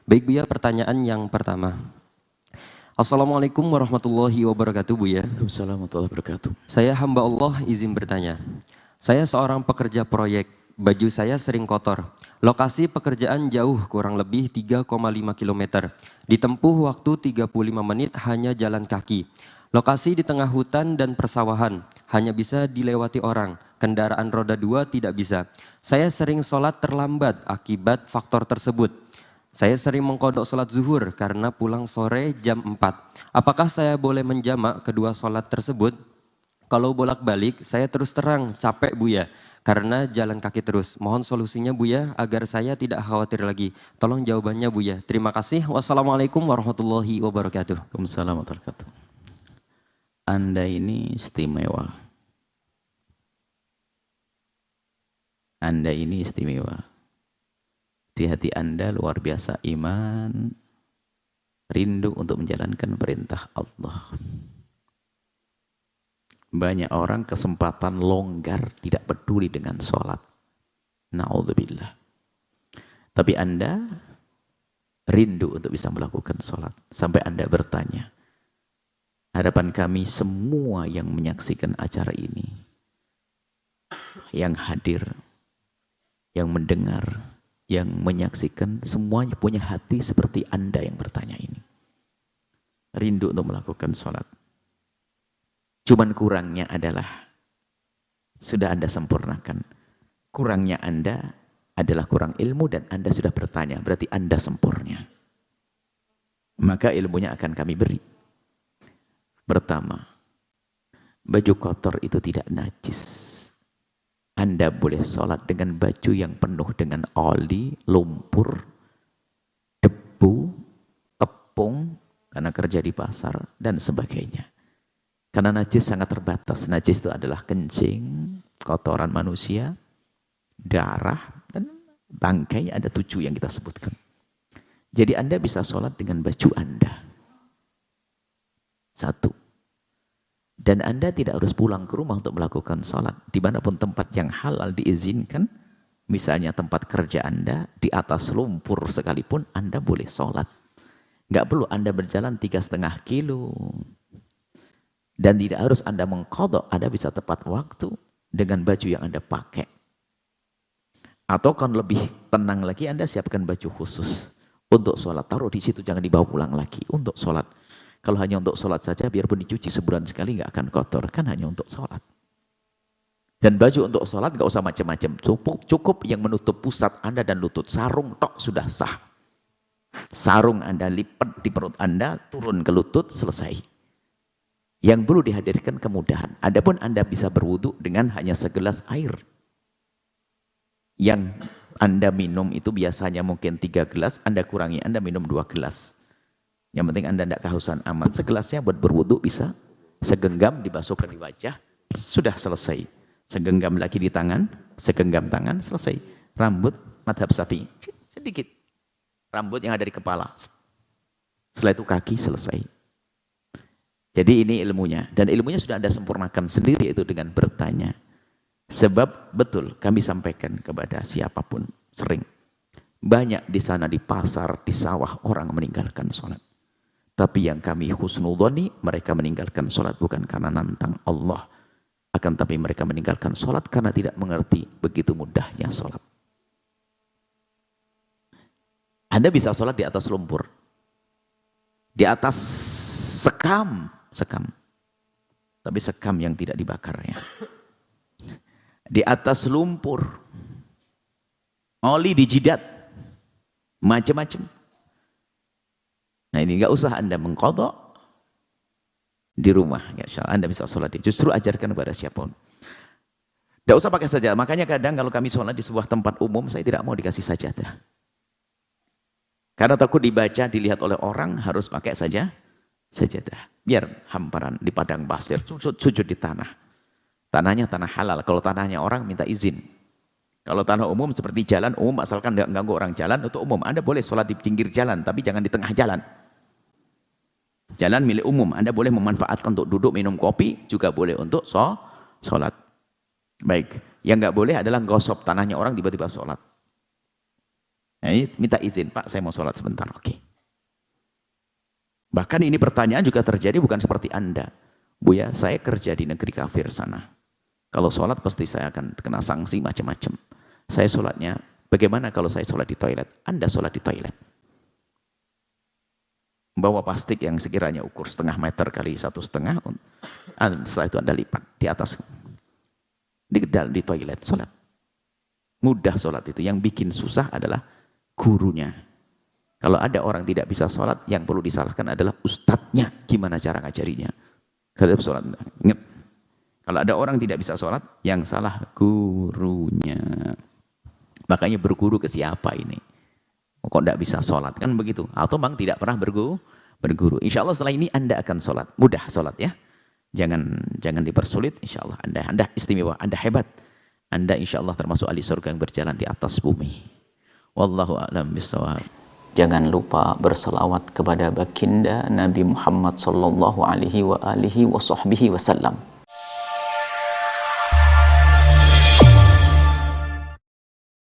Baik Buya, pertanyaan yang pertama. Assalamualaikum warahmatullahi wabarakatuh Buya. Waalaikumsalam warahmatullahi wabarakatuh. Saya hamba Allah izin bertanya. Saya seorang pekerja proyek, baju saya sering kotor. Lokasi pekerjaan jauh kurang lebih 3,5 km. Ditempuh waktu 35 menit hanya jalan kaki. Lokasi di tengah hutan dan persawahan, hanya bisa dilewati orang. Kendaraan roda 2 tidak bisa. Saya sering sholat terlambat akibat faktor tersebut. Saya sering mengkodok sholat zuhur karena pulang sore jam 4. Apakah saya boleh menjamak kedua sholat tersebut? Kalau bolak-balik, saya terus terang capek Buya, karena jalan kaki terus. Mohon solusinya Buya, agar saya tidak khawatir lagi. Tolong jawabannya Buya. Terima kasih. Wassalamualaikum warahmatullahi wabarakatuh. Waalaikumsalam warahmatullahi wabarakatuh. Anda ini istimewa. Anda ini istimewa. Di hati Anda luar biasa iman, rindu untuk menjalankan perintah Allah. Banyak orang kesempatan longgar, tidak peduli dengan sholat. Na'udzubillah. Tapi Anda rindu untuk bisa melakukan sholat. Sampai Anda bertanya, hadapan kami semua yang menyaksikan acara ini, yang hadir, yang mendengar, yang menyaksikan, semuanya punya hati seperti Anda yang bertanya ini. Rindu untuk melakukan sholat. Cuman kurangnya adalah, sudah Anda sempurnakan. Kurangnya Anda adalah kurang ilmu dan Anda sudah bertanya, berarti Anda sempurna. Maka ilmunya akan kami beri. Pertama, baju kotor itu tidak najis. Anda boleh sholat dengan baju yang penuh dengan oli, lumpur, debu, tepung, karena kerja di pasar, dan sebagainya. Karena najis sangat terbatas. Najis itu adalah kencing, kotoran manusia, darah, dan bangkai. Ada 7 yang kita sebutkan. Jadi Anda bisa sholat dengan baju Anda. 1. Dan Anda tidak harus pulang ke rumah untuk melakukan sholat. Dimanapun tempat yang halal diizinkan, misalnya tempat kerja Anda, di atas lumpur sekalipun, Anda boleh sholat. Nggak perlu Anda berjalan 3,5 kilo. Dan tidak harus Anda mengqadha, Anda bisa tepat waktu dengan baju yang Anda pakai. Atau kan lebih tenang lagi, Anda siapkan baju khusus untuk sholat. Taruh di situ, jangan dibawa pulang lagi untuk sholat. Kalau hanya untuk sholat saja, biarpun dicuci sebulan sekali nggak akan kotor, kan hanya untuk sholat. Dan baju untuk sholat nggak usah macam-macam, cukup yang menutup pusat Anda dan lutut. Sarung tok sudah sah. Sarung Anda lipat di perut Anda, turun ke lutut, selesai. Yang perlu dihadirkan kemudahan. Adapun Anda bisa berwudu dengan hanya segelas air. Yang Anda minum itu biasanya mungkin 3 gelas, Anda kurangi, Anda minum 2 gelas. Yang penting Anda tidak kehausan amat. Segelasnya buat berwudu bisa. Segenggam dibasuhkan di wajah, sudah selesai. Segenggam lagi di tangan, segenggam tangan, selesai. Rambut, madhab Syafi'i, sedikit. Rambut yang ada di kepala. Setelah itu kaki, selesai. Jadi ini ilmunya. Dan ilmunya sudah Anda sempurnakan sendiri, itu dengan bertanya. Sebab betul kami sampaikan kepada siapapun, sering. Banyak di sana di pasar, di sawah, orang meninggalkan sholat. Tapi yang kami husnudhani, mereka meninggalkan sholat bukan karena nantang Allah. Akan tapi mereka meninggalkan sholat karena tidak mengerti begitu mudahnya sholat. Anda bisa sholat di atas lumpur. Di atas sekam. Tapi sekam yang tidak dibakarnya. Di atas lumpur. Oli di jidat. Macam-macam. Nah ini nggak usah Anda mengqadha di rumah, ya Allah Anda bisa sholat. Justru ajarkan kepada siapapun. Nggak usah pakai sajadah. Makanya kadang kalau kami sholat di sebuah tempat umum, saya tidak mau dikasih sajadah. Karena takut dibaca, dilihat oleh orang, harus pakai saja sajadah. Biar hamparan di padang pasir, sujud di tanah. Tanahnya tanah halal. Kalau tanahnya orang minta izin. Kalau tanah umum seperti jalan umum, asalkan tidak mengganggu orang jalan, itu umum. Anda boleh sholat di pinggir jalan, tapi jangan di tengah jalan. Jalan milik umum, Anda boleh memanfaatkan untuk duduk minum kopi, juga boleh untuk sholat. Baik, yang nggak boleh adalah gosop tanahnya orang tiba-tiba sholat. Minta izin, Pak, saya mau sholat sebentar. Oke. Bahkan ini pertanyaan juga terjadi bukan seperti Anda. Buya, saya kerja di negeri kafir sana. Kalau sholat pasti saya akan kena sanksi macam-macam. Saya sholatnya, bagaimana kalau saya sholat di toilet? Anda sholat di toilet. Bawa plastik yang sekiranya ukur 0,5 meter kali 1,5, setelah itu Anda lipat di atas. Di toilet sholat. Mudah sholat itu. Yang bikin susah adalah gurunya. Kalau ada orang tidak bisa sholat, yang perlu disalahkan adalah ustadznya. Gimana cara ngajarinya? Kalau sholat, ingat. Kalau ada orang tidak bisa sholat, yang salah gurunya. Makanya berguru ke siapa ini? Kok tidak bisa sholat? Kan begitu. Atau bang tidak pernah berguru. Insya Allah setelah ini Anda akan sholat. Mudah sholat ya. Jangan dipersulit. Insya Allah Anda istimewa. Anda hebat. Anda insya Allah termasuk ahli surga yang berjalan di atas bumi. Wallahu a'lam bishawab. Jangan lupa berselawat kepada baginda Nabi Muhammad sallallahu alaihi wa alihi wa sahbihi wasallam.